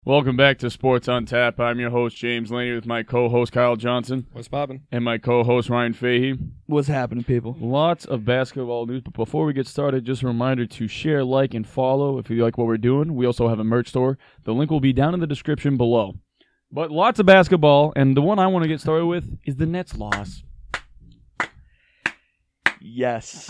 Welcome back to Sportz On Tap. I'm your host, James Laney, with my co-host, Kyle Johnson. What's poppin'? And my co-host, Ryan Fahey. What's happening, people? Lots of basketball news, but before we get started, just a reminder to share, like, and follow if you like what we're doing. We also have a merch store. The link will be down in the description below. But lots of basketball, and the one I want to get started with is the Nets loss. Yes.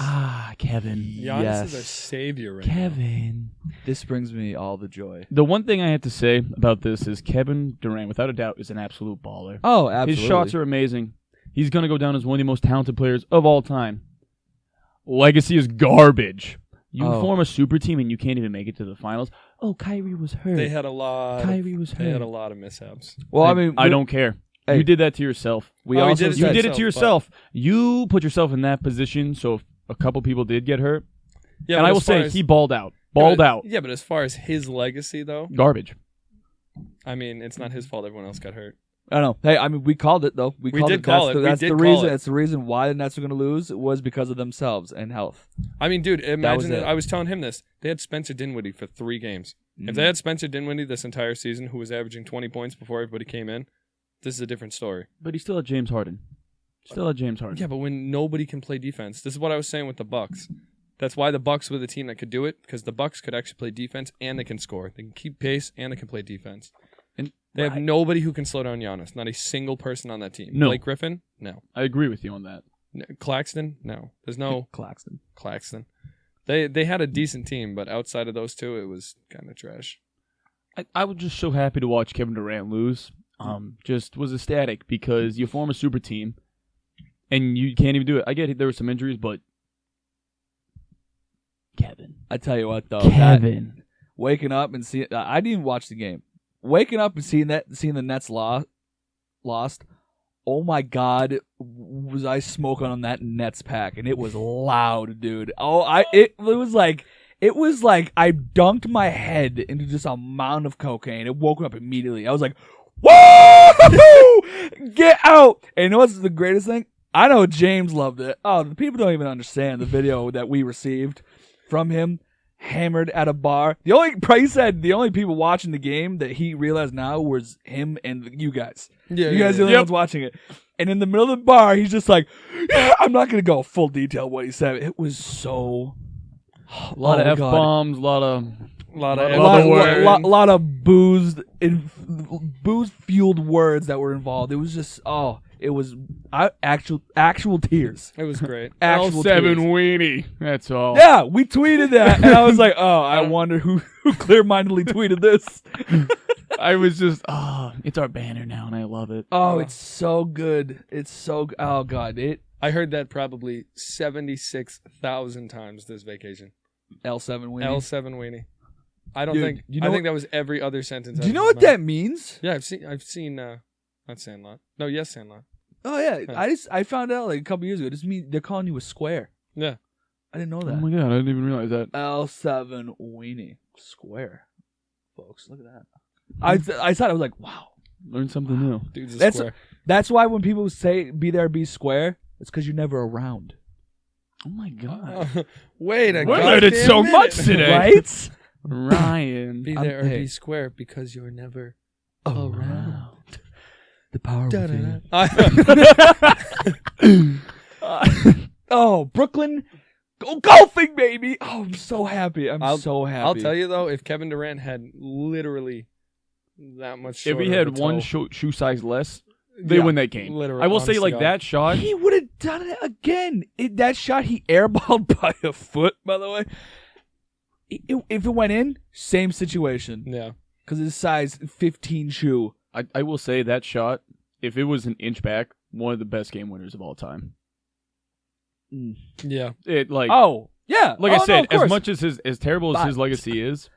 Kevin. Giannis Yes. is our savior right Kevin. This brings me all the joy. The one thing I have to say about this is Kevin Durant, without a doubt, is an absolute baller. Oh, absolutely. His shots are amazing. He's going to go down as one of the most talented players of all time. Legacy is garbage. You form a super team and you can't even make it to the finals. Oh, Kyrie was hurt. They had a lot. Kyrie was hurt. They had a lot of mishaps. Well, I don't care. Hey, you did that to yourself. We he also did it You to did it to himself, yourself. You put yourself in that position, so if a couple people did get hurt. Yeah, And but I will as far say, as- he balled out. yeah, Balled but- out. Yeah, but as far as his legacy, though, Garbage. I mean, it's not his fault everyone else got hurt. I don't know. Hey, I mean, we called it though. We called did call it. We That's did the call reason. it. That's the reason why the Nets are going to lose. It was because of themselves and health. I mean, dude, imagine it. I was telling him this. They had Spencer Dinwiddie for 3 games. If they had Spencer Dinwiddie this entire season, who was averaging 20 points before everybody came in, this is a different story. But he still had James Harden. Yeah, but when nobody can play defense, this is what I was saying with the Bucks. That's why the Bucks were the team that could do it, because the Bucks could actually play defense and they can score. They can keep pace and they can play defense. And they have nobody who can slow down Giannis. Not a single person on that team. No. Blake Griffin? No. I agree with you on that. Claxton? No. There's no Claxton. They had a decent team, but outside of those two, it was kind of trash. I was just so happy to watch Kevin Durant lose. Just was ecstatic because you form a super team and you can't even do it. I get there were some injuries, but Kevin. I tell you what, though, Kevin. waking up and seeing, I didn't even watch the game. Waking up and seeing the Nets lost. Oh my God, was I smoking on that Nets pack, and it was loud, dude. It was like I dunked my head into just a mound of cocaine. It woke me up immediately. I was like, "Whoa, get out!" And you know what's the greatest thing? I know James loved it. Oh, the people don't even understand the video that we received from him. Hammered at a bar. He said the only people watching the game that he realized now was him and you guys. Yeah, You guys are the only ones watching it. And in the middle of the bar, he's just like, yeah, I'm not going to go full detail what he said. It was so... A lot of F-bombs, a lot of booze-fueled words that were involved. It was just, it was actual tears. It was great. Actual L7 tears. weenie. That's all. Yeah, we tweeted that, and I was like, I wonder who clear-mindedly tweeted this. I was just, it's our banner now, and I love it. Oh, it's so good. It's so good. Oh, God. I heard that probably 76,000 times this vacation. L7 weenie. L7 weenie. I don't Dude, think. you know I what- think that was every other sentence. Do you know what that means? Yeah, I've seen. Not Sandlot. No, yes, Sandlot. Oh, yeah. Huh. I found out like a couple years ago. This means they're calling you a square. Yeah. I didn't know Oh that. my God, I didn't even realize that. L7 weenie. Square. Folks, look at that. I thought, I was like, wow. Learned something new. Dude's a That's square. That's why when people say be there, be square, it's because you're never around. Oh my God. Wait a We learned so minute. much today. Right? Ryan. Be there or be square because you're never around. The power within. Oh, Brooklyn. Go golfing, baby. Oh, I'm so happy. I'm so happy. I'll tell you though, if Kevin Durant had literally that much, If he shorter had of a one toe, shoe size less, they Yeah, win that game. literally, I will say, honest like, to God. that shot. He would have done it again. That shot, he airballed by a foot, by the way. If it went in, same situation. Yeah. Because it's size 15 shoe. I will say that shot, if it was an inch back, one of the best game winners of all time. Yeah. It like Yeah. like I no, said, of course. as much as as terrible as his legacy is,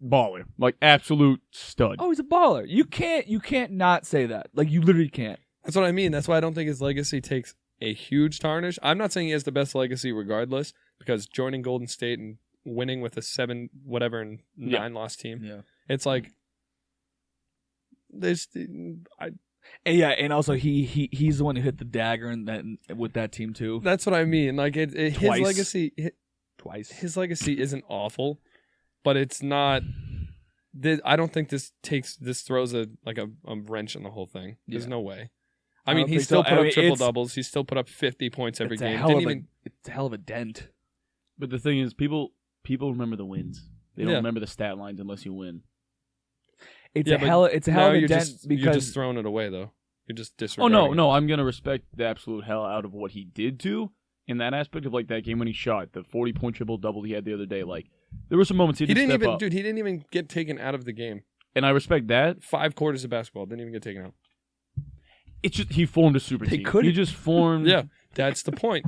baller, like absolute stud. Oh, he's a baller. You can't not say that. Like, you literally can't. That's what I mean. That's why I don't think his legacy takes a huge tarnish. I'm not saying he has the best legacy regardless, because joining Golden State and winning with a 7 whatever and 9 loss team, Yeah. it's like there's And also he's the one who hit the dagger with that team too. that's what I mean. Like his Twice. legacy Twice. his legacy isn't awful, but it's not I don't think this throws a wrench in the whole thing. There's no way. I mean, he still put up triple doubles. He still put up 50 points every game. It's a hell of a dent. But the thing is, people remember the wins. They don't remember the stat lines unless you win. It's a hell of a dent because you're just throwing it away though. You're just disregarding. Oh no, I'm gonna respect the absolute hell out of what he did too in that aspect of like that game when he shot the 40-point triple double he had the other day. Like there were some moments he didn't step up. Dude, he didn't even get taken out of the game. And I respect that. 5 quarters of basketball didn't even get taken out. It's just he formed a super team. He just formed. Yeah, that's the point.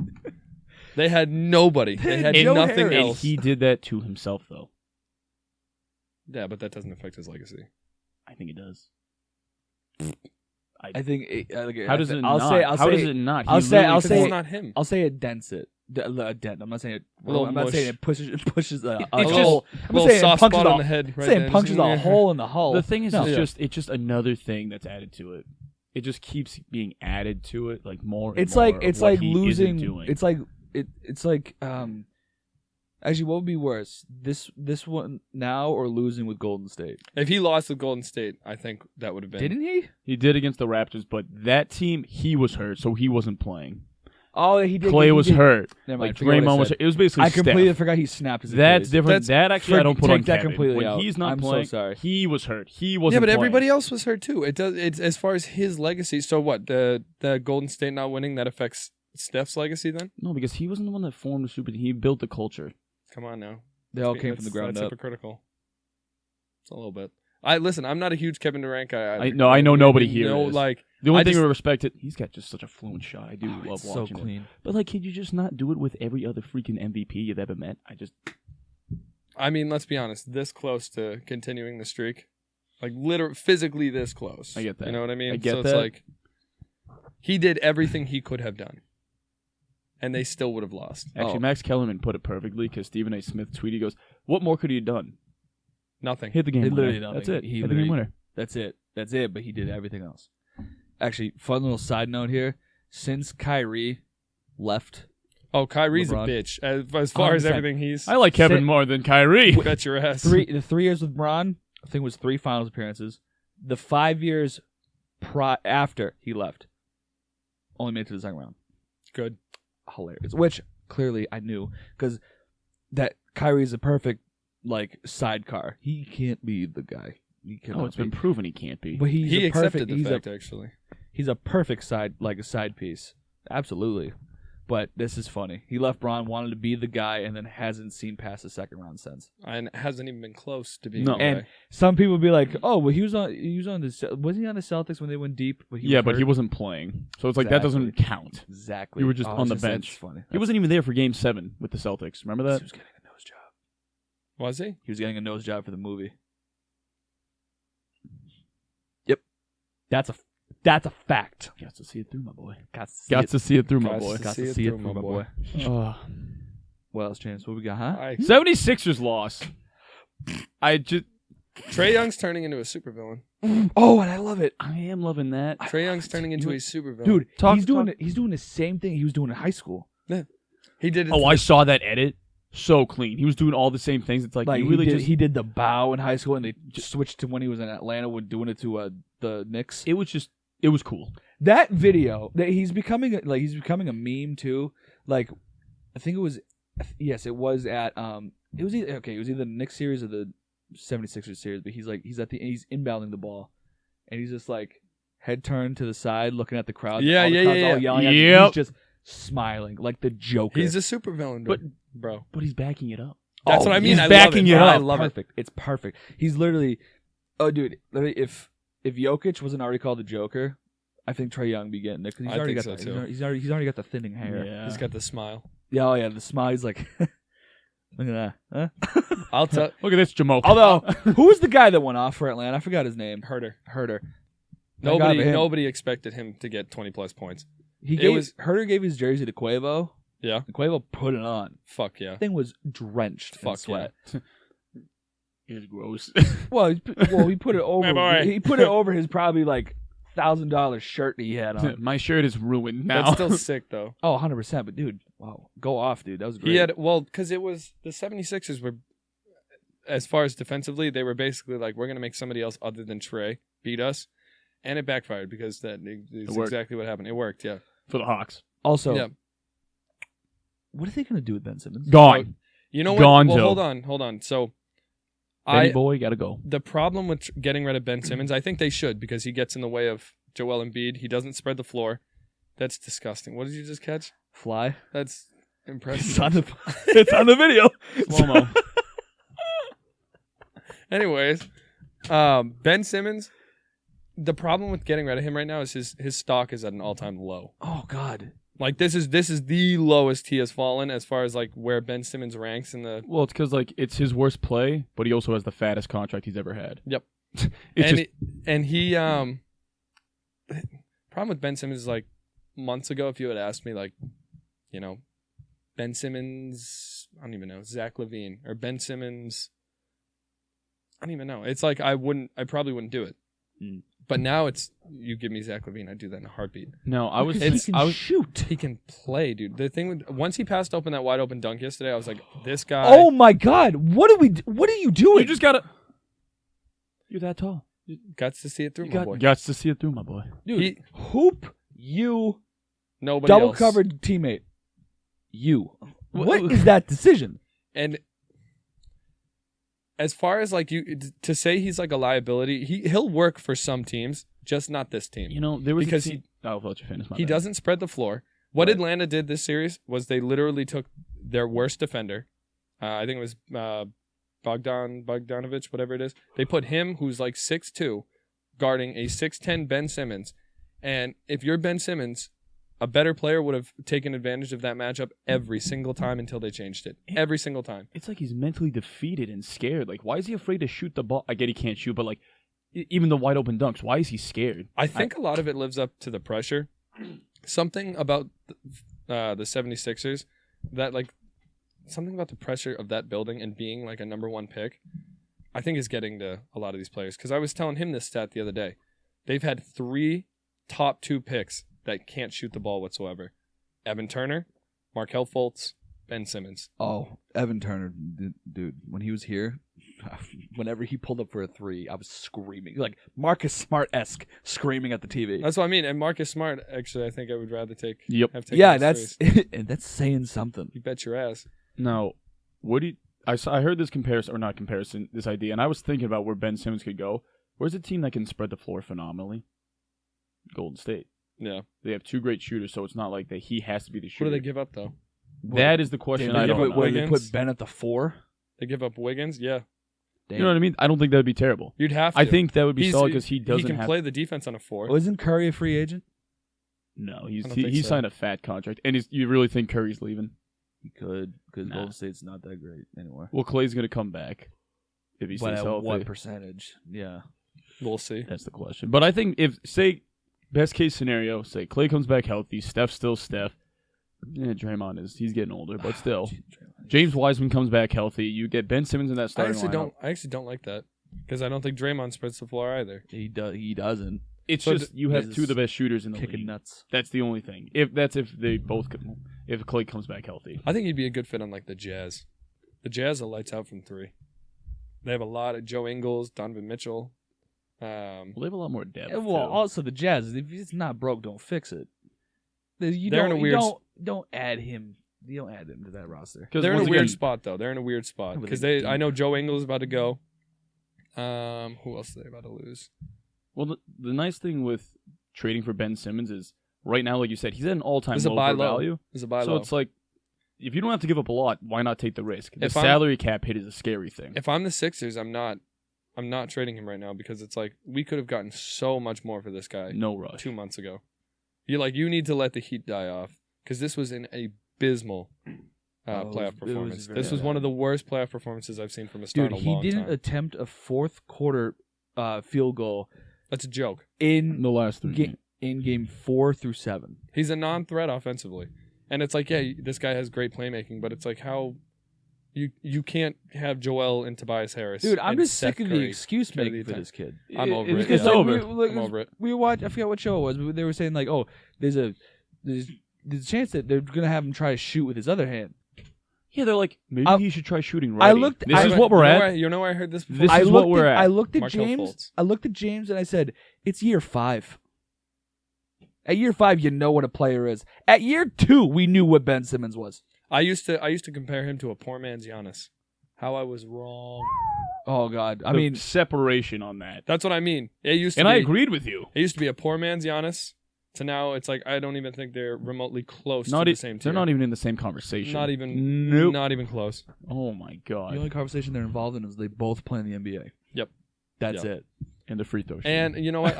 They had nobody. They had nothing else. And he did that to himself though. Yeah, but that doesn't affect his legacy. I think it does. I think. How does it not? How does it not? I'll say it's not him. I'll say it dents it. A dent. I'm not saying it. I'm not saying it pushes. a hole. little soft spot on the head. I'm saying it punctures a hole in the hull. The thing is, it's just another thing that's added to it. It just keeps being added to it, like more. It's more like losing. It's like actually, what would be worse, this one now or losing with Golden State? If he lost with Golden State, I think that would have been. Didn't he? He did against the Raptors, but that team he was hurt, so he wasn't playing. Oh, he did. Clay was hurt. Never mind, like Draymond was hurt. It was basically. I completely Steph. forgot he snapped his. That's different. That actually I don't put on that Kevin. completely When out. he's not I'm playing, so sorry. he was hurt. He wasn't. Yeah, but playing. everybody else was hurt too. It's as far as his legacy. So what? The Golden State not winning, that affects Steph's legacy then? No, because he wasn't the one that formed the super team. He built the culture. Come on now. They all came from the ground up. That's hypocritical. It's a little bit. Listen, I'm not a huge Kevin Durant guy. I know nobody here is. Like, the only thing we respect it, he's got just such a fluent shot. I do love so watching clean. it. But like, could you just not do it with every other freaking MVP you've ever met? I mean, let's be honest. This close to continuing the streak, like literally, physically this close. I get that. You know what I mean? I get so that. It's like he did everything he could have done, and they still would have lost. Actually, Max Kellerman put it perfectly because Stephen A. Smith tweeted, he goes, "What more could he have done? Nothing. Hit the game winner. Literally nothing. That's it. He hit the game winner. That's it. But he did everything else. Actually, fun little side note here. Since Kyrie left, Kyrie's LeBron. a bitch. As far as 100%. everything he's. I like Kevin more than Kyrie. Bet your ass. the 3 years with LeBron, I think it was 3 finals appearances. The 5 years after he left, only made it to the second round. Good. Hilarious. Which clearly I knew because that Kyrie's a perfect sidecar. He can't be the guy. It's been proven he can't be. But he accepted the fact, actually. He's a perfect side piece. Absolutely. But this is funny. He left Braun, wanted to be the guy, and then hasn't seen past the second round since. And hasn't even been close to being No. the guy. And some people would be like, "Oh, well, wasn't he on the Celtics when they went deep?" But he wasn't playing, so it's like that doesn't count. Exactly. You were just on the bench. That's funny. He wasn't even there for Game 7 with the Celtics. Remember that? He was getting a nose job. Was he? He was getting a nose job for the movie. Yep. That's a fact. Got to see it through, my boy. Got to see it through, my boy. Got to see it through, my boy. What else, James? What we got, huh? 76ers lost. Trae Young's turning into a supervillain. Oh, and I love it. I am loving that. Trae Young's turning into a supervillain. Dude, he's doing the same thing he was doing in high school. Yeah. He did it. I saw that edit. So clean. He was doing all the same things. It's like you really he did the bow in high school, and they just switched to when he was in Atlanta when doing it to the Knicks. It was cool. That video that he's becoming a meme too. Like I think it was at it was either the Knicks series or the 76ers series, but he's inbounding the ball, and he's just like head turned to the side looking at the crowd. Yeah. All yelling at him. He's just smiling like the Joker. He's a supervillain, bro. But he's backing it up. That's what I mean. He's backing it up. I love it. It's perfect. He's literally, dude. Literally, if Jokic wasn't already called the Joker, I think Trae Young be getting it because he's already got the thinning hair. Yeah. He's got the smile. Yeah, oh yeah, the smile. He's like, look at that. Huh? I'll tell. Look at this, Jamoke. Although, who was the guy that went off for Atlanta? I forgot his name. Herder. Thank God for him. Nobody expected him to get 20+ points. Herder gave his jersey to Quavo. Yeah. And Quavo put it on. Fuck yeah. Thing was drenched in sweat. Yeah. It's gross. Well, he put it over. My boy. He put it over his probably $1,000 shirt that he had on. My shirt is ruined now. That's still sick though. Oh, 100%. But dude, wow, go off, dude. That was great. Because it was the 76ers were. as far as defensively, they were basically like, we're going to make somebody else other than Trey beat us. And it backfired because that is exactly what happened. It worked, yeah. For the Hawks. Also, Yeah. what are they going to do with Ben Simmons? Gone. You know what? Gonzo. Well, hold on. So, Benny boy, gotta go. the problem with getting rid of Ben Simmons, I think they should because he gets in the way of Joel Embiid. He doesn't spread the floor. That's disgusting. What did you just catch? Fly. That's impressive. It's on the video. Slow-mo. Anyways, Ben Simmons, the problem with getting rid of him right now is his stock is at an all-time low. Oh God. Like this is the lowest he has fallen as far as like where Ben Simmons ranks in the. Well, it's because like it's his worst play, but he also has the fattest contract he's ever had. Yep. It's Problem with Ben Simmons is like months ago, if you had asked me like, Ben Simmons, I don't even know, Zach LaVine or Ben Simmons, I don't even know. It's like I probably wouldn't do it. Mm. But now it's you give me Zach LaVine, I'd do that in a heartbeat. No, I was. He can shoot. He can play, dude. The thing with once he passed open that wide open dunk yesterday, I was like, this guy. Oh my God! What are you doing? You just gotta. You're that tall. Guts to see it through, my boy. Guts to see it through, my boy. Dude, hoop you. Nobody Double else. covered teammate. You. What is that decision? And as far as like to say he's like a liability, he'll work for some teams, just not this team. There was because I'll let you finish. He doesn't spread the floor. What Atlanta did this series was they literally took their worst defender. I think it was Bogdanovich, whatever it is. They put him, who's like 6'2", guarding a 6'10" Ben Simmons. And if you're Ben Simmons, a better player would have taken advantage of that matchup every single time until they changed it. Every single time. It's like he's mentally defeated and scared. Like, why is he afraid to shoot the ball? I get he can't shoot, but like, even the wide open dunks, why is he scared? I think a lot of it lives up to the pressure. Something about the 76ers that like something about the pressure of that building and being like a number one pick, I think is getting to a lot of these players. Because I was telling him this stat the other day. They've had 3 top 2 picks that can't shoot the ball whatsoever. Evan Turner, Markelle Fultz, Ben Simmons. Oh, Evan Turner, dude, when he was here, whenever he pulled up for a 3, I was screaming. Like Marcus Smart-esque screaming at the TV. That's what I mean. And Marcus Smart, actually, I think I would rather take. Yep. Have taken Yeah, those that's threes. and that's saying something. You bet your ass. Now, what do you... I heard this comparison, or not comparison, this idea, and I was thinking about where Ben Simmons could go. Where's a team that can spread the floor phenomenally? Golden State. Yeah. They have 2 great shooters, so it's not like that he has to be the shooter. What do they give up, though? That is the question I they don't give know. up Where they Wiggins? put Ben at the 4? They give up Wiggins? Yeah. Damn. You know what I mean? I don't think that would be terrible. You'd have to. I think that would be He's- solid because he doesn't He can have... play the defense on a 4. Well, isn't Curry a free agent? No, I don't he think so. signed a fat contract. And you really think Curry's leaving? He could, because Nah. Golden State's not that great anymore. Well, Clay's going to come back if he But stays at healthy. what percentage? Yeah. We'll see. That's the question. But I think if, say, best case scenario, say Clay comes back healthy, Steph's still Steph. Yeah, Draymond he's getting older, but still. James Wiseman comes back healthy. You get Ben Simmons in that I starting lineup. actually don't like that because I don't think Draymond spreads the floor either. He doesn't. It's So just you have he's 2 of the best shooters in the Kicking league. nuts. That's the only thing. If they both if Clay comes back healthy. I think he'd be a good fit on like the Jazz. The Jazz are lights out from 3. They have a lot of Joe Ingles, Donovan Mitchell. Well, they have a lot more depth. Well, too. also the Jazz. If it's not broke, don't fix it. They're in a weird. Don't add him. You don't add him to that roster. They're in a once weird again- spot though. They're in a weird spot Yeah, but because they- I know Joe Ingles is about to go. Who else are they about to lose? Well, the nice thing with trading for Ben Simmons is right now, like you said, he's at an all-time There's a low buy for low. value. There's a buy So low. it's like, if you don't have to give up a lot, why not take the risk? The If I'm- salary cap hit is a scary thing. If I'm the Sixers, I'm not trading him right now because it's like we could have gotten so much more for this guy No rush. 2 months ago. You need to let the heat die off because this was an abysmal playoff performance. This was one of the worst playoff performances I've seen from a star Dude, in a he long didn't time. attempt a fourth quarter field goal That's a joke. in the last 3 games. in game 4 through 7. He's a non-threat offensively, and it's like, yeah, this guy has great playmaking, but it's like how you can't have Joel and Tobias Harris. Dude, I'm and just Seth sick of the Curry excuse carry making the for attack. this kid. I'm over it. Because, It's like, over. I'm over it. We watched. I forget what show it was, but they were saying like, oh, there's a chance that they're gonna have him try to shoot with his other hand. Yeah, they're like, maybe I- he should try shooting I righty. looked- This I- is what we're at. You know where I heard this before? This is what we're at. I looked at Markelle James. Fultz. I looked at James and I said, "It's year 5. At year 5, you know what a player is. At year 2, we knew what Ben Simmons was. I used to compare him to a poor man's Giannis. How I was wrong. Oh God, I The mean, separation on that. That's what I mean. It used to And be, I agreed with you. It used to be a poor man's Giannis. To now, it's like I don't even think they're remotely close Not to e- the same they're tier. not even in the same conversation. Not even. Nope. Not even close. Oh my god. the only conversation they're involved in is they both play in the NBA. Yep. That's Yep. it. And the free throw. And you know what?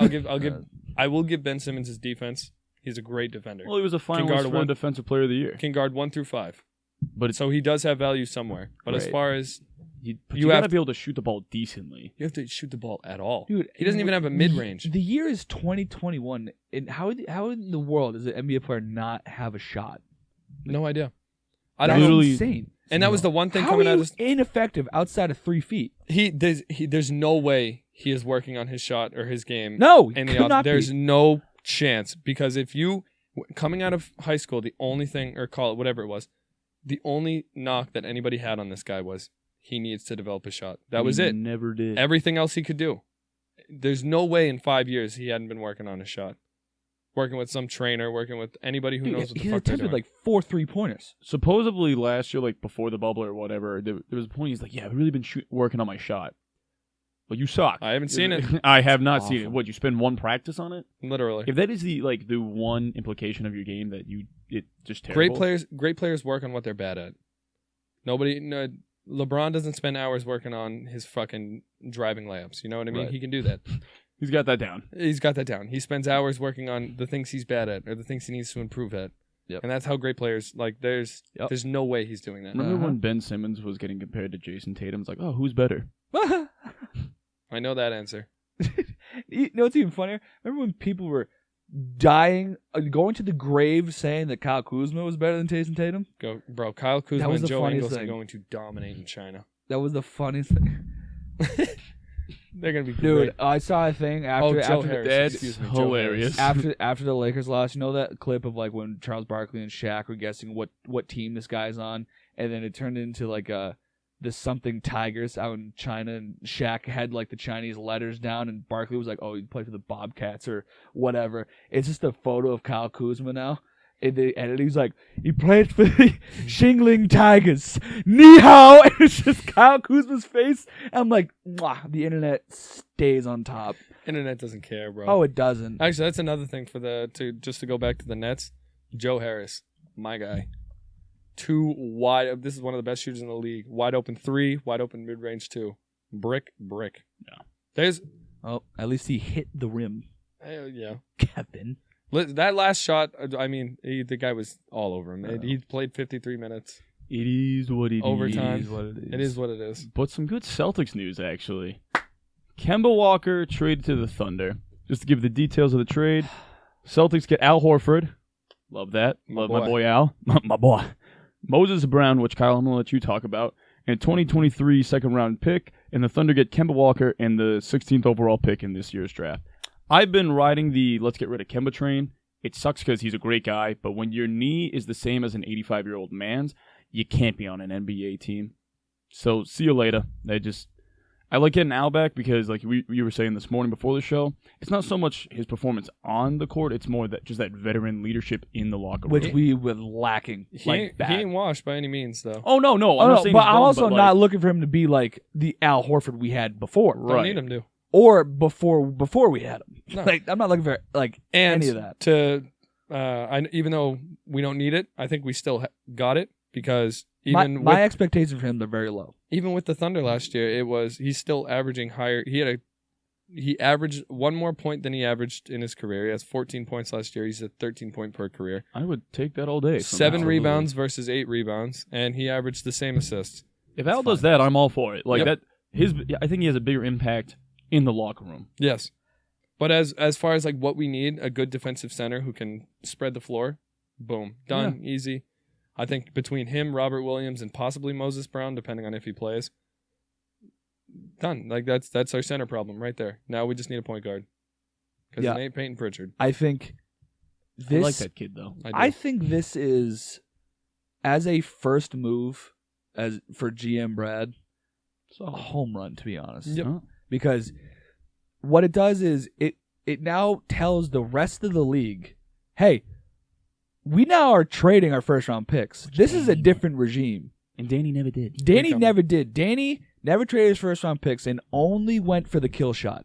I will give Ben Simmons his defense. He's a great defender. Well, he was a guard finalist for one. Defensive Player of the Year. Can guard 1 through 5. But it's, So he does have value somewhere. But as Right. far as you you gotta have be able to shoot the ball decently. you have to shoot the ball at all. Dude, He doesn't even have a mid-range. The year is 2021, and how in the world does an NBA player not have a shot? No idea. That's don't know. Literally- insane. And that was the one thing How coming are out you of ineffective outside of 3 feet? there's no way he is working on his shot or his game. No, in the could off. not There's be. no chance because if you coming out of high school, the only thing or call it whatever it was, the only knock that anybody had on this guy was he needs to develop a shot. That was He it. Never did. Everything else he could do. There's no way in 5 years he hadn't been working on his shot. Working with some trainer, working with anybody who Dude, knows what the he fuck they're attempted doing. like 4 3-pointers. Supposedly last year, like before the bubble or whatever, there was a point he's like, "Yeah, I've really been working on my shot." Well, you suck. I haven't seen it. I have not seen it. Awful. What, you spend one practice on it? Literally. If that is the one implication of your game that it just terrible. Great players work on what they're bad at. LeBron doesn't spend hours working on his fucking driving layups. You know what I mean? Right. He can do that. He's got that down. He's got that down. He spends hours working on the things he's bad at or the things he needs to improve at. Yep. And that's how great players there's no way he's doing that. Remember Uh-huh. when Ben Simmons was getting compared to Jason Tatum? It's like, oh, who's better? I know that answer. You know what's even funnier? Remember when people were dying, going to the grave saying that Kyle Kuzma was better than Jason Tatum? Go, bro. Kyle Kuzma was and the Joe funniest Ingles are thing. going to dominate in China. That was the funniest thing. They're gonna be Dude, great. I saw a thing after Joe after, Harris. That's excuse me, Joe hilarious. after the Lakers lost. You know that clip of like when Charles Barkley and Shaq were guessing what team this guy's on, and then it turned into like the something Tigers out in China, and Shaq had like the Chinese letters down, and Barkley was like, "Oh, you play for the Bobcats or whatever." It's just a photo of Kyle Kuzma now. And the editor's like, he played for the Shingling Tigers. Ni hao! And it's just Kyle Kuzma's face. And I'm like, mwah, the internet stays on top. Internet doesn't care, bro. Oh, it doesn't. Actually, that's another thing for to go back to the Nets. Joe Harris, my guy. Two wide. This is one of the best shooters in the league. Wide open 3, wide open mid range 2. Brick. Yeah. There's. Oh, at least he hit the rim. Yeah. Kevin. That last shot. I mean, the guy was all over him. Yeah. He played 53 minutes. It is what it Overtime. is. It is what it is. But some good Celtics news, actually. Kemba Walker traded to the Thunder. Just to give the details of the trade, Celtics get Al Horford. Love that. My Love my boy. boy Al. My boy. Moses Brown, which, Kyle, I'm going to let you talk about, and 2023 second-round pick, and the Thunder get Kemba Walker and the 16th overall pick in this year's draft. I've been riding the let's get rid of Kemba train. It sucks because he's a great guy, but when your knee is the same as an 85-year-old man's, you can't be on an NBA team. So see you later. I like getting Al back because, like you were saying this morning before the show, it's not so much his performance on the court; it's more that veteran leadership in the locker room. Which we were lacking. He ain't washed by any means, though. Oh no, I'm Oh, not no, saying but he's I'm done, also but, not looking for him to be like the Al Horford we had before. Don't right. need him to. Or before we had him. No. Like I'm not looking for like And any of that. even though we don't need it, I think we still got it because even My expectations for him are very low. even with the Thunder last year, he's still averaging higher. He averaged one more point than he averaged in his career. He has 14 points last year. He's at 13 point per career. I would take that all day. from 7 Al. rebounds versus 8 rebounds, and he averaged the same assists. If Al does that, I'm all for it. Like Yep. that, I think he has a bigger impact in the locker room. Yes, but as far as like what we need, a good defensive center who can spread the floor, boom, done, easy. I think between him, Robert Williams, and possibly Moses Brown, depending on if he plays, done. Like that's our center problem right there. Now we just need a point guard because Yeah. it ain't Peyton Pritchard. I think I like that kid though. I do. I think this is, as a first move as for GM Brad, So a home run, to be honest. Yep. Huh? Because what it does is it now tells the rest of the league, hey, we now are trading our first round picks. This is a different regime. And Danny never did. Danny never did. Danny never traded his first round picks and only went for the kill shot.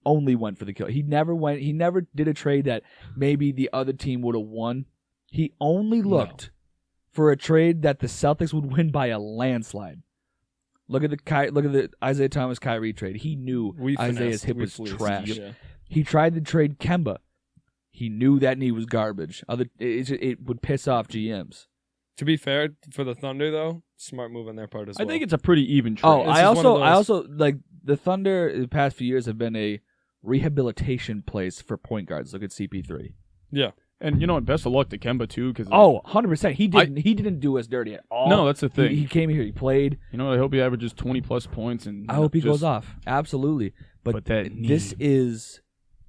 Only went for the kill. He never did a trade that maybe the other team would have won. He only looked for a trade that the Celtics would win by a landslide. Look at the Isaiah Thomas Kyrie trade. He knew Isaiah's hip was trash. Yeah. He tried to trade Kemba. He knew that knee was garbage. It would piss off GMs. To be fair, for the Thunder though, smart move on their part as well. I think it's a pretty even trade. Oh, This I is one of also like the Thunder. The past few years have been a rehabilitation place for point guards. Look at CP3. yeah. And you know what? Best of luck to Kemba too, because 100%. He didn't do us dirty at all. no, that's the thing. He came here. He played. You know, I hope he averages 20+ points, and I hope he goes off. Absolutely. But that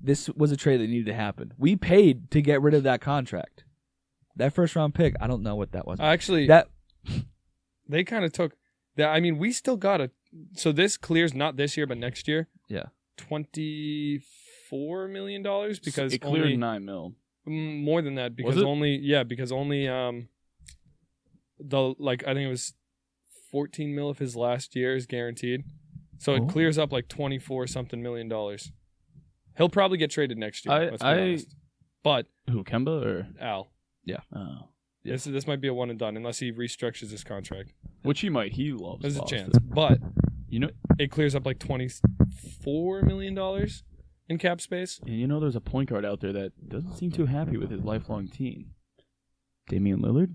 this was a trade that needed to happen. We paid to get rid of that contract. That first round pick, I don't know what that was. Actually, That they kind of took that. I mean, we still got a. So this clears not this year, but next year. Yeah. $24 million because it cleared only, $9 million. more than that because it? only the like I think it was $14 million of his last year is guaranteed, so it clears up like $24 something million. He'll probably get traded next year. Let's be honest. But Who, Kemba or? Al, Oh. Yeah. this might be a one and done unless he restructures his contract. Which he might. He loves There's a Boston. chance, but You know, it clears up like $24 million in cap space. and you know there's a point guard out there that doesn't seem too happy with his lifelong team. Damian Lillard?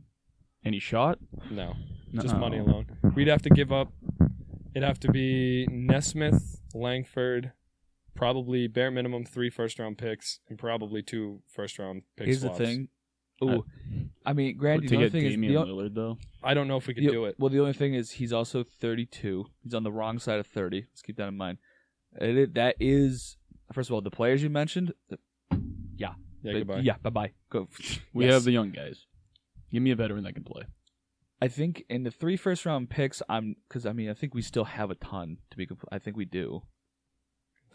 Any shot? No, just No. money alone. We'd have to give up. It'd have to be Nesmith, Langford, probably bare minimum 3 first-round picks, and probably 2 first-round picks. here's swaps. the thing. Ooh, I mean, granted, To the only get thing is Damian Lillard, though? I don't know if we could do it. Well, the only thing is he's also 32. He's on the wrong side of 30. Let's keep that in mind. That is, first of all, the players you mentioned. Yeah, goodbye. Yeah, bye-bye. Go. We Yes. have the young guys. Give me a veteran that can play. I think in the 3 first-round picks, I think we still have a ton to be. I think we do.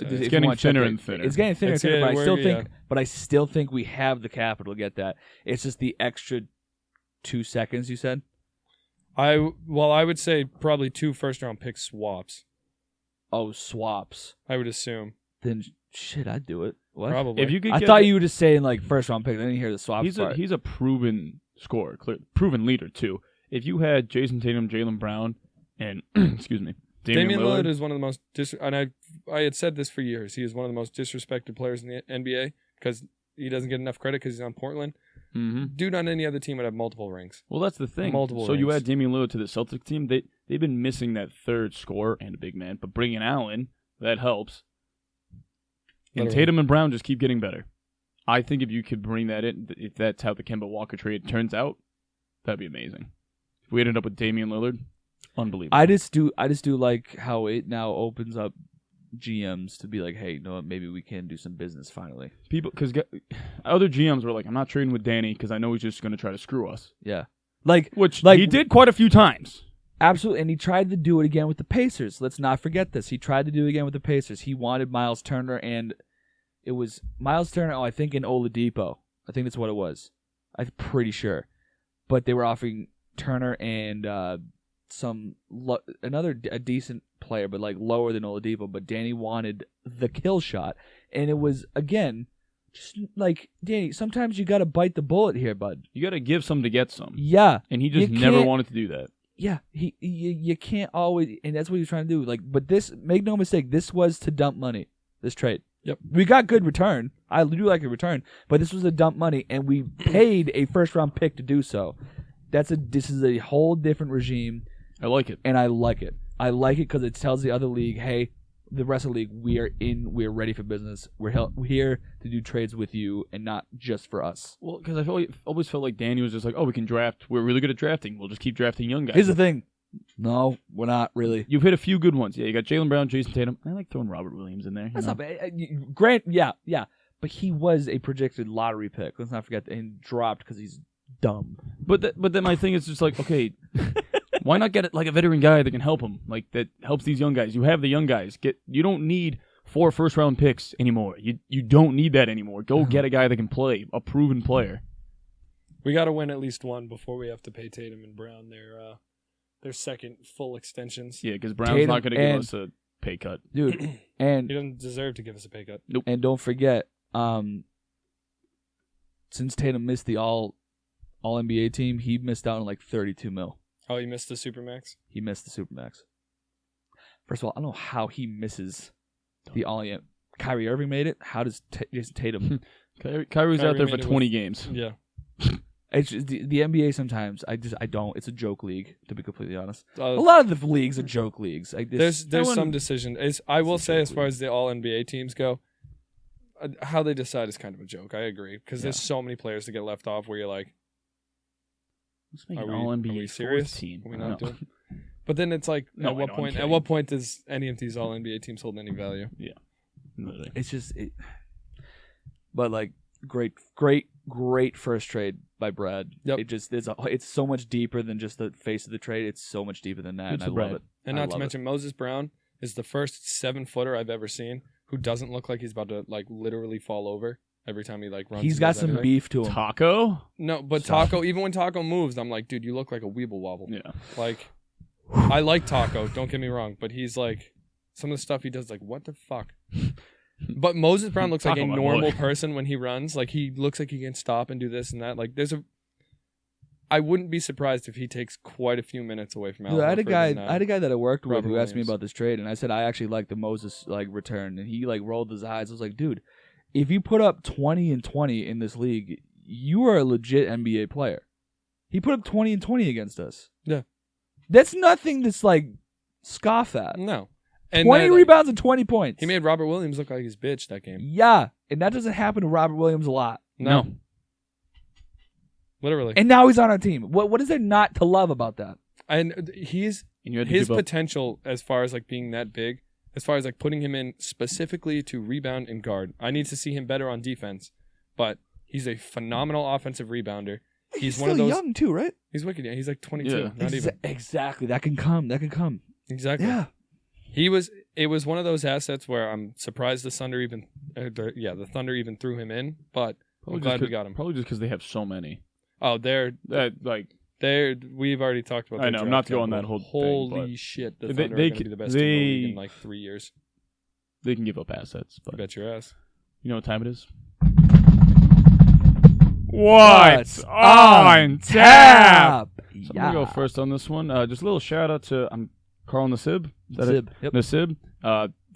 It's If you getting want to check thinner it, and thinner. It's getting thinner and It's thinner, getting- but I still think we have the capital to get that. It's just the extra 2 seconds you said. I would say probably 2 first-round pick swaps. Oh, swaps. I would assume Then shit, I'd do it. What? probably. If you could I get thought the- you were just saying like first-round pick. I didn't hear the swaps part. He's a proven scorer, proven leader too. If you had Jason Tatum, Jaylen Brown, and excuse me, Damian Lillard Lillard, is one of the most and I had said this for years. He is one of the most disrespected players in the NBA because he doesn't get enough credit because he's on Portland. Mhm. Dude on any other team would have multiple rings. Well, that's the thing. Multiple so you rings. add Damian Lillard to the Celtics team. They've been missing that third scorer and a big man, but bringing Allen, that helps. And Literally. Tatum and Brown just keep getting better. I think if you could bring that in, if that's how the Kemba Walker trade turns out, that'd be amazing. If we ended up with Damian Lillard, unbelievable. I just do like how it now opens up GMs to be like, hey, you know what? Maybe we can do some business finally. People, because other GMs were like, I'm not trading with Danny because I know he's just going to try to screw us. Yeah, like He did quite a few times. absolutely, and he tried to do it again with the Pacers. Let's not forget this. He tried to do it again with the Pacers. He wanted Miles Turner, and it was Miles Turner. Oh, I think in Oladipo. I think that's what it was. I'm pretty sure, but they were offering Turner and a decent player, but like lower than Oladipo. But Danny wanted the kill shot, and it was again just like Danny. Sometimes you got to bite the bullet here, bud. You got to give some to get some. Yeah, And he just You never can't- wanted to do that. yeah. You can't always, and that's what he's trying to do. Like, but this, make no mistake, this was to dump money. This trade. Yep. We got good return. I do like a return, but this was a dump money, and we paid a first round pick to do so. This is a whole different regime, I like it. and I like it. I like it because it tells the other league, hey, the rest of the league, we're ready for business. We're here to do trades with you and not just for us. Well, because I always felt like Danny was just like, oh, we can draft. We're really good at drafting. We'll just keep drafting young guys. Here's the thing. No, we're not really. You've hit a few good ones. Yeah, you got Jaylen Brown, Jason Tatum. I like throwing Robert Williams in there. you That's know? not bad. Grant, yeah. But he was a projected lottery pick. Let's not forget that. And dropped because he's dumb. But then my thing is just like, okay, Why not get it like a veteran guy that can help him, like that helps these young guys? You have the young guys. You don't need 4 first-round picks anymore. You don't need that anymore. Go get a guy that can play, a proven player. We got to win at least one before we have to pay Tatum and Brown their second full extensions. Yeah, because Brown's not going to give us a pay cut, dude. And he doesn't deserve to give us a pay cut. Nope. And don't forget, since Tatum missed the all NBA team, he missed out on like $32 million. Oh, he missed the Supermax? He missed the Supermax. First of all, I don't know how he misses the all NBA. Kyrie Irving made it. How does Jason Tatum? Kyrie's out there for 20 games. Yeah. It's just the NBA sometimes. I don't. It's a joke league, to be completely honest. A Uh, lot of the leagues are joke leagues. There's some decision. I will say, as far as the all NBA teams go, how they decide is kind of a joke. I agree, because there's so many players to get left off where you're like, Let's make are an we, all are NBA we serious? team. Are we not doing? But then it's like, No, at I what know, I'm point? At kidding. what point does any of these all NBA teams hold any value? Literally. It's just. But like great first trade by Brad. Yep. It's so much deeper than just the face of the trade. It's so much deeper than that, Good and I for love Brad. it. And I not to love mention, Moses Brown is the first 7-footer I've ever seen who doesn't look like he's about to like literally fall over every time he like runs. He's and got does some anything. beef to him. Taco? No, but Taco, even when Taco moves, I'm like, dude, you look like a weeble wobble. Yeah. Like, I like Taco, don't get me wrong, but he's like, some of the stuff he does, like, what the fuck? But Moses Brown looks like Taco, a my normal boy. person when he runs. Like, he looks like he can stop and do this and that. Like, I wouldn't be surprised if he takes quite a few minutes away from Al Dude, I had a Horford guy that I worked with Robert who asked me Williams. about this trade, and I said I actually like the Moses return, and he rolled his eyes. I was like, dude, if you put up 20 and 20 in this league, you are a legit NBA player. He put up 20 and 20 against us. Yeah. That's nothing that's like scoff at. No. And 20 then, rebounds and 20 points. He made Robert Williams look like his bitch that game. Yeah, and that doesn't happen to Robert Williams a lot. No. Literally. And now he's on our team. What is there not to love about that? And And you had to his give up. potential as far as like being that big, as far as like putting him in specifically to rebound and guard. I need to see him better on defense, but he's a phenomenal offensive rebounder. He's one still of those. young too, right? He's wicked. Yeah, he's like 22. Yeah. Not even Exactly. That can come. exactly. Yeah. It was one of those assets where I'm surprised the Thunder even. The Thunder even threw him in, but I'm glad we got him. Probably just because they have so many. Oh, we've already talked about. I their know, I'm draft not going capital. that whole thing, Holy but shit! The they- Thunder they are going to be the best team in the league they- in like 3 years. They can give up assets, but Bet your ass. you know what time it is? What's on tap? So I'm gonna go first on this one. Just a little shout out to Carl Nassib. Is that it? Zib. Yep. Nassib,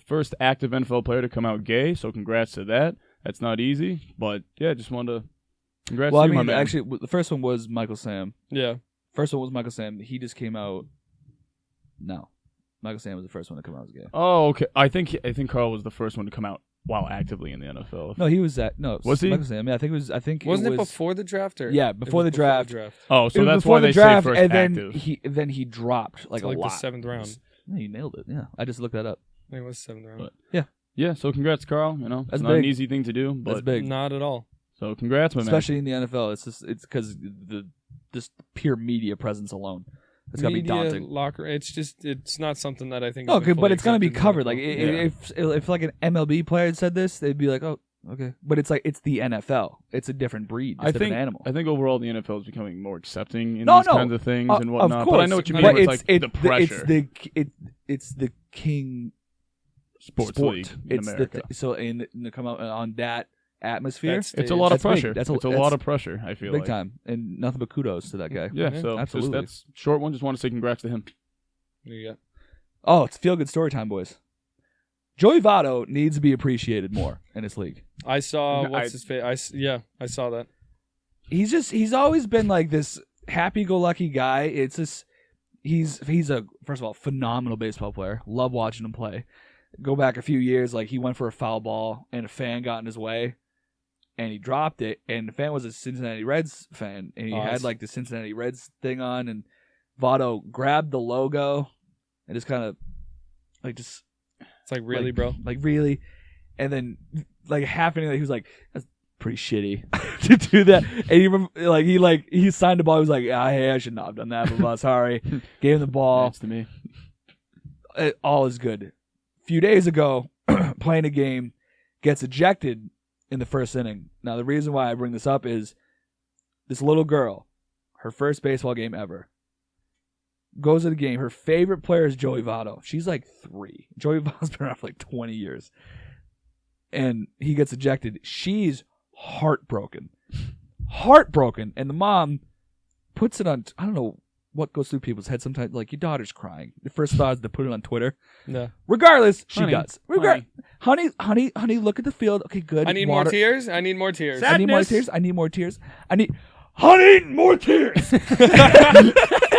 first active NFL player to come out gay. So congrats to that. That's not easy, but yeah, just wanted to congrats Well, to I you, my mean, man. actually, the first one was Michael Sam. Yeah. First one was Michael Sam. He just came out. No, Michael Sam was the first one to come out as gay. Oh, okay. I think Carl was the first one to come out while actively in the NFL. No, he was that. No, Was he? Michael Sam? Yeah, I think it was. I think Wasn't it was, before the draft? Or Yeah, it before was the draft. Oh, It so was that's before why the they draft, say first and active. then he dropped like It's a like lot. the 7th round. No, you nailed it. Yeah, I just looked that up. I think it was 7th round. But- Yeah, so congrats, Carl. You know, it's That's not an big. easy thing to do, That's but big, Not at all. so congrats, my man. especially in the NFL. It's because just pure media presence alone. It's gotta be Media, daunting. Locker. It's not something that I think. No, has been but fully it's gonna be accepted in covered. the Like NFL. if like an MLB player had said this, they'd be like, oh, okay. But it's like it's the NFL. It's a different breed. It's a different animal. I think overall the NFL is becoming more accepting in No, these no. kinds of things and Of whatnot. course, But I know what you mean. but Where it's like the pressure. It's the king sports sport. league in It's America. so in to come out on that atmosphere, That's It's a lot of That's big. pressure. That's It's a lot of pressure. I feel big like time, and nothing but kudos to that guy. Yeah, Yeah, so absolutely. that's short one. Just want to say congrats to him. Yeah. Oh, it's feel good story time, boys. Joey Votto needs to be appreciated more in this league. I saw I- his face. I saw that. He's always been like this happy-go-lucky guy. It's just he's a first of all phenomenal baseball player. Love watching him play. Go back a few years, like he went for a foul ball and a fan got in his way, and he dropped it. And the fan was a Cincinnati Reds fan, and he had like the Cincinnati Reds thing on. And Votto grabbed the logo and just kind of like It's like really, bro. like really, and then like half an he was like, pretty shitty to do that. And he signed the ball. He was like, hey, I should not have done that, but sorry. Gave him the ball. That's to me. All is good. A few days ago, playing a game, gets ejected in the first inning. Now, the reason why I bring this up is this little girl, her first baseball game ever, goes to the game. Her favorite player is Joey Votto. She's like 3. Joey Votto's been around for like 20 years. And he gets ejected. She's heartbroken. And the mom puts it on, I don't know what goes through people's heads sometimes, like, your daughter's crying. The first thought is to put it on Twitter. Yeah. Regardless, she Honey, does. Honey, look at the field. Okay, good. I need Water. more tears. I need more tears. I need more tears. Honey, more tears.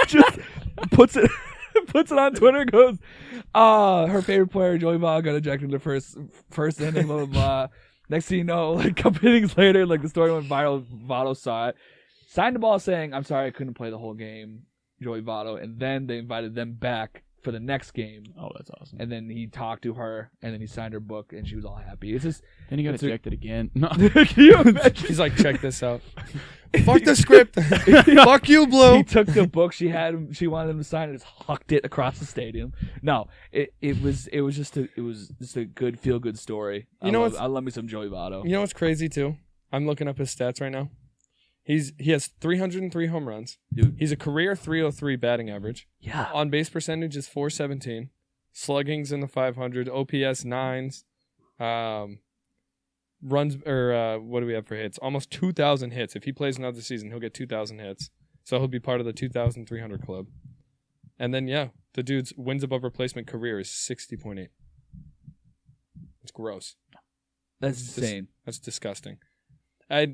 Just puts it on Twitter and goes, her favorite player, Joey Votto, got ejected in the first inning, blah, blah, blah. Next thing you know, like a couple innings later, like the story went viral. Votto saw it, signed the ball saying, I'm sorry I couldn't play the whole game, Joey Votto. And then they invited them back for the next game. Oh, that's awesome. And then he talked to her, and then he signed her book, and she was all happy. It's just, Then he got ejected again. No. can you imagine? He's like, check this out. Fuck the script. Fuck you, Blue. He took the book she wanted him to sign and just hucked it across the stadium. No, it was just a good feel good story. I love me some Joey Votto. You know what's crazy too? I'm looking up his stats right now. He has 303 home runs. Dude. He's a career 303 batting average. Yeah. On base percentage is 417. Slugging's in the 500. OPS 9s. Runs what do we have for hits? Almost 2,000 hits. If he plays another season, he'll get 2,000 hits. So he'll be part of the 2,300 club. And then the dude's wins above replacement career is 60.8. It's gross. That's insane. That's disgusting.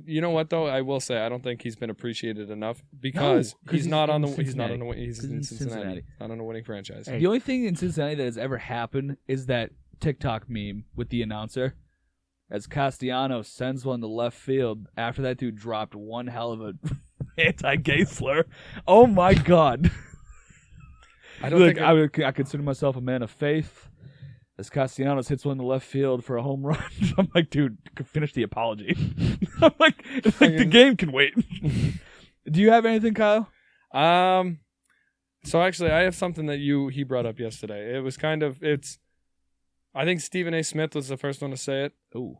You know what though? I will say I don't think he's been appreciated enough because he's in Cincinnati. Not on a winning franchise. The only thing in Cincinnati that has ever happened is that TikTok meme with the announcer. As Castellanos sends one to left field after that dude dropped one hell of a anti-gay slur. Oh my God! I consider myself a man of faith. As Castellanos hits one to left field for a home run, I'm like, dude, finish the apology. I'm like, the game can wait. Do you have anything, Kyle? So actually, I have something that he brought up yesterday. It was I think Stephen A. Smith was the first one to say it. Ooh.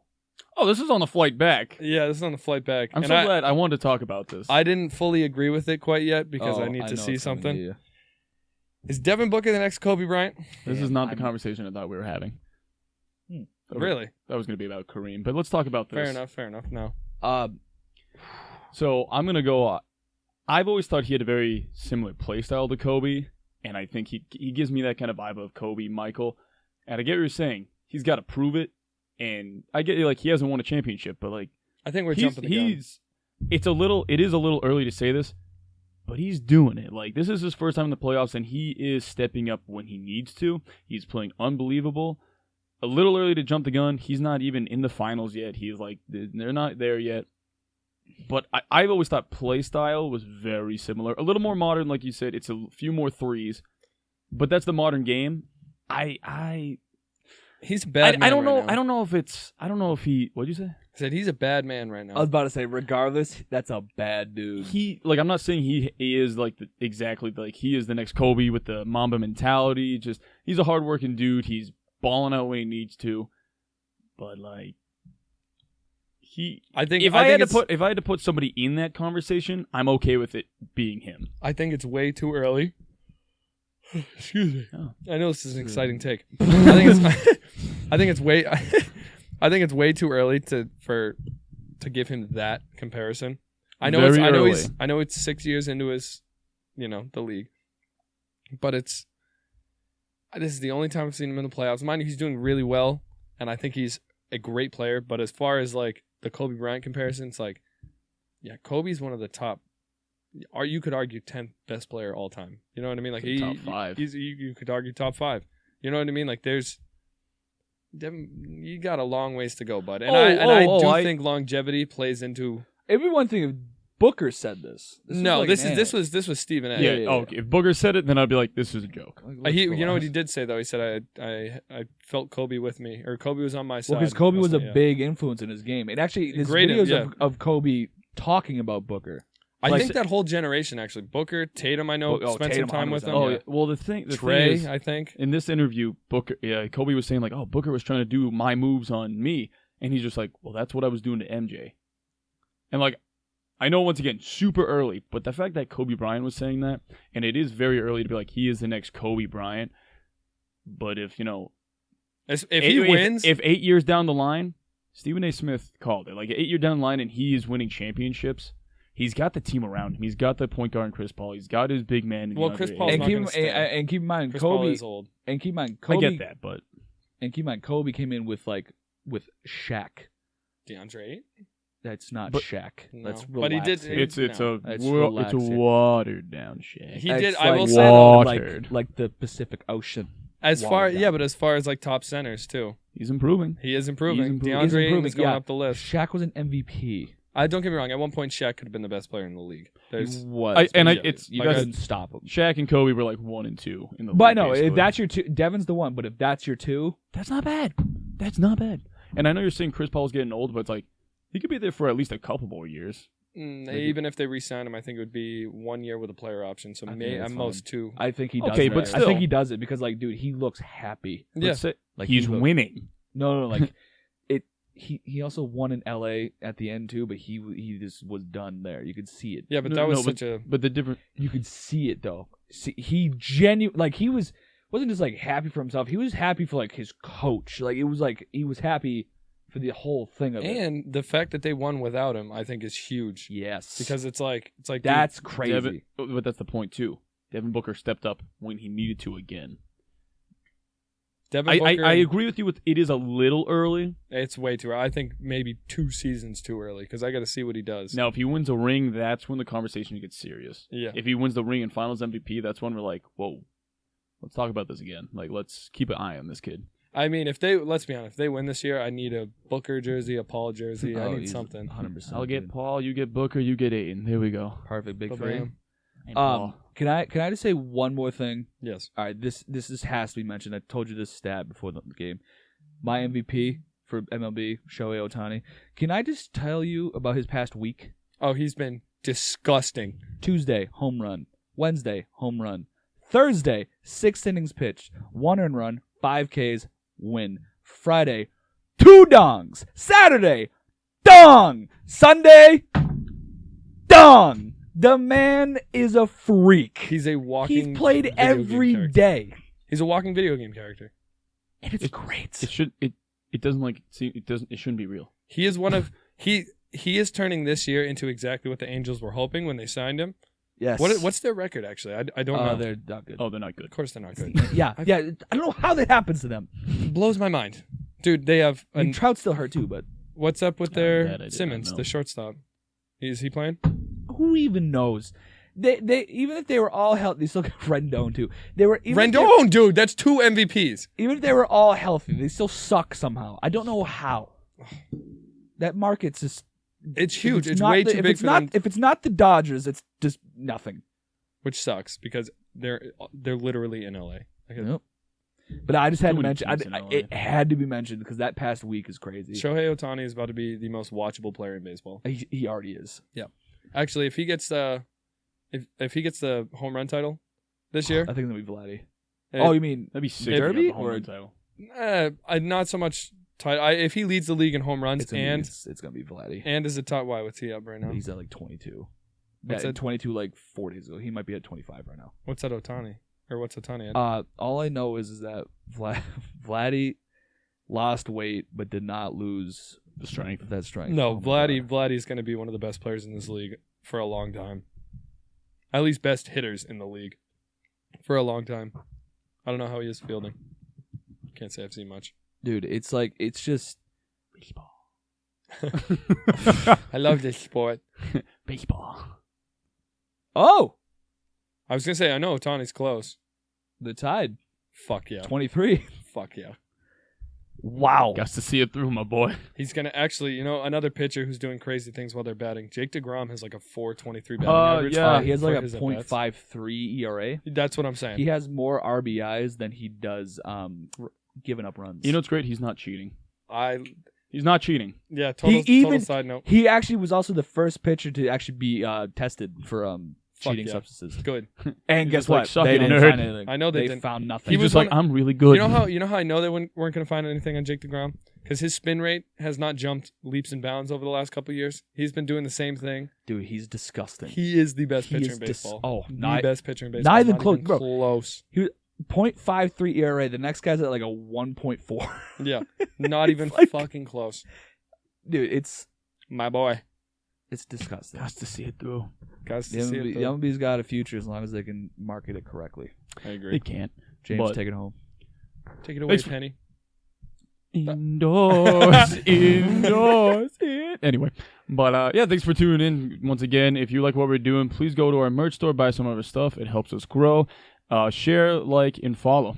Oh, this is on the flight back. Yeah, this is on the flight back. I'm so glad. I wanted to talk about this. I didn't fully agree with it quite yet because I need to see something. Is Devin Booker the next Kobe Bryant? This is not the conversation I thought we were having. Really? That was going to be about Kareem, but let's talk about this. Fair enough. No. So I'm going to go... I've always thought he had a very similar play style to Kobe, and I think he gives me that kind of vibe of Kobe, Michael. And I get what you're saying. He's got to prove it. And I get like he hasn't won a championship, but like I think we're jumping the gun. It is a little early to say this, but he's doing it. Like this is his first time in the playoffs, and he is stepping up when he needs to. He's playing unbelievable. A little early to jump the gun. He's not even in the finals yet. He's like they're not there yet. But I've always thought play style was very similar. A little more modern, like you said. It's a few more threes, but that's the modern game. He's a bad man. I don't know. Now. I don't know if he. What'd you say? I said he's a bad man right now. I was about to say, regardless, that's a bad dude. I'm not saying he is like exactly like he is the next Kobe with the Mamba mentality. Just he's a hardworking dude. He's balling out when he needs to. But like if I had to put somebody in that conversation, I'm okay with it being him. I think it's way too early. Excuse me. Oh. I know this is an exciting take. I think it's way too early to give him that comparison. I know it's 6 years into his, the league. But this is the only time I've seen him in the playoffs. Mind you, he's doing really well, and I think he's a great player. But as far as like the Kobe Bryant comparison, it's like, yeah, Kobe's one of the top. Or you could argue 10th best player all time. You know what I mean? Like top 5. You could argue top 5. You know what I mean? Like you got a long ways to go, bud. And I do think longevity plays into. It'd be one thing if Booker said this. No, was like this was Stephen A. Yeah. yeah, Oh, if Booker said it, then I'd be like, this is a joke. You know what he did say though? He said I felt Kobe with me, or Kobe was on my side. Well, because Kobe was a Yeah. big influence in his game. It actually, there's Great, videos yeah. of Kobe talking about Booker. I Like- think that whole generation actually. Booker, Tatum, I know, spent Tatum, some time with 100%. him. Oh, Yeah. well, the thing Trey, is, I think. in this interview, Kobe was saying like, oh, Booker was trying to do my moves on me, and he's just like, well, that's what I was doing to MJ, and like, I know once again, super early, but the fact that Kobe Bryant was saying that, and it is very early to be like, he is the next Kobe Bryant, but if He wins, if 8 years down the line, Stephen A. Smith called it, like 8 years down the line, and he is winning championships. He's got the team around him. He's got the point guard in Chris Paul. He's got his big man. Well, Chris Paul's And not keep, gonna stay. and keep in mind, Chris Paul Kobe. is old. And keep in mind, I Kobe. get that, but And keep in mind, Kobe came in with Shaq. DeAndre. That's not But- Shaq. No. That's But he did- relaxing. it's a It's it's a relaxing. watered down shit. He It's did. I will like say though, watered. like the Pacific Ocean. as far watered down. but as far as like top centers too, He's improving. he is improving. He's improving. DeAndre He's improving, is going yeah. up the list. Shaq was an MVP. Don't get me wrong. At one point, Shaq could have been the best player in the league. There's Was and but it's you that's- couldn't stop him. Shaq and Kobe were like 1 and 2 in the league. But no, basically. if that's your two, Devin's the one. But if that's your two, that's not bad. That's not bad. And I know you're saying Chris Paul's getting old, but it's like he could be there for at least a couple more years. even if they re-sign him, I think it would be 1 year with a player option. So I think at that's most 2. I think he does. Okay, it. but I still. think he does it because, like, dude, he looks happy. Yeah. Like He's he look- winning. No, like it. He also won in LA at the end too, but he just was done there. You could see it. Yeah, but No, that was no, such a. But the different. You could see it though. See, he wasn't just like happy for himself. He was happy for like his coach. Like it was like he was happy for the whole thing of it. And the fact that they won without him, I think, is huge. Yes, Because it's like that's crazy. Devin, but that's the point too. Devin Booker stepped up when he needed to again. Devin Booker. I agree with you. With it is a little early. It's way too early. I think maybe 2 seasons too early because I got to see what he does. Now, if he wins a ring, that's when the conversation gets serious. Yeah. If he wins the ring and Finals MVP, that's when we're like, whoa, let's talk about this again. Like, let's keep an eye on this kid. I mean, let's be honest, if they win this year, I need a Booker jersey, a Paul jersey. I need something. 100%. I'll get Paul, you get Booker, you get Ayton. There we go. perfect big Ba-bam. three. Can I just say one more thing? Yes. All right, this has to be mentioned. I told you this stat before the game. My MVP for MLB, Shohei Ohtani. Can I just tell you about his past week? Oh, he's been disgusting. Tuesday, home run. Wednesday, home run. Thursday, 6 innings pitched, 1 earned run, 5 Ks, win. Friday, 2 dongs. Saturday, dong. Sunday, dong. The man is a freak. He's a walking. He's played video every game character. day, He's a walking video game character. and it's great. It doesn't like see it doesn't it shouldn't be real. He is one of he is turning this year into exactly what the Angels were hoping when they signed him. Yes. What's their record actually? I don't know. They're not good. Oh, they're not good. Of course they're not good. Yeah. I don't know how that happens to them. It blows my mind, dude. They have. I mean, Trout's still hurt too, but What's up with that I their did not Simmons, know. the shortstop? Is he playing? who even knows? They even if they were all healthy, they still got Rendon too. They were Rendon, dude, that's 2 MVPs. Even if they were all healthy, they still suck somehow. I don't know how. That market's just It's if huge. It's not way the- too if big it's for not, them, If it's not the Dodgers, it's just nothing. which sucks because they're literally in LA. Okay. Nope. But I just had Too to many mention. teams in LA. It had to be mentioned because that past week is crazy. Shohei Ohtani is about to be the most watchable player in baseball. He already is. Actually, if he gets the if he gets the home run title this year, I think it'll be Vladdy. eh, Oh, you mean That'd be sick. Derby if he got the home or- run title. not so much title. If he leads the league in home runs it's gonna be Vladdy. and is a top, what's he up right now? He's at like 22. What's At that? 22 like 4 days ago. He might be at 25 right now. What's that Ohtani or what's Ohtani at? All I know is that Vladdy lost weight but did not lose The strength. that strength. No, Oh my God. Vladdy's going to be one of the best players in this league for a long time. At least best hitters in the league for a long time. I don't know how he is fielding. Can't say I've seen much. Dude, it's just Baseball. I love this sport. Baseball. Oh, I was going to say, I know Ohtani's close. the Tide Fuck yeah. 23. Fuck yeah. Wow. Got to see it through, my boy. He's gonna actually, another pitcher who's doing crazy things while they're batting. Jake DeGrom has like a 4.23 batting average. yeah. He has like a for his at-bats. .53 ERA. That's what I'm saying. He has more RBIs than he does giving up runs. You know what's great? He's not cheating. I He's not cheating. Yeah, total side note. He actually was also the first pitcher to actually be tested for cheating substances. Good. And guess just like, what? suck They it, didn't nerd. find anything. I know they They didn't. found nothing. He was was like, one- I'm really good. You know how I know they weren't going to find anything on Jake DeGrom? Because his spin rate has not jumped leaps and bounds over the last couple of years. He's been doing the same thing. Dude, he's disgusting. He is the best He pitcher is in baseball. not best pitcher in baseball. not even close, bro. Close. .53 ERA. The next guy's at like a 1.4. Yeah, not even like- fucking close. Dude, it's My boy. disgusting. Has to see it through. Guys, The to see it through. MLB's got a future as long as they can market it correctly. I They agree. can't. James, But- take it home. Take it away, Thanks- Penny. Indoors. Anyway, but yeah, thanks for tuning in once again. If you like what we're doing, please go to our merch store, buy some of our stuff. It helps us grow. Share, like, and follow.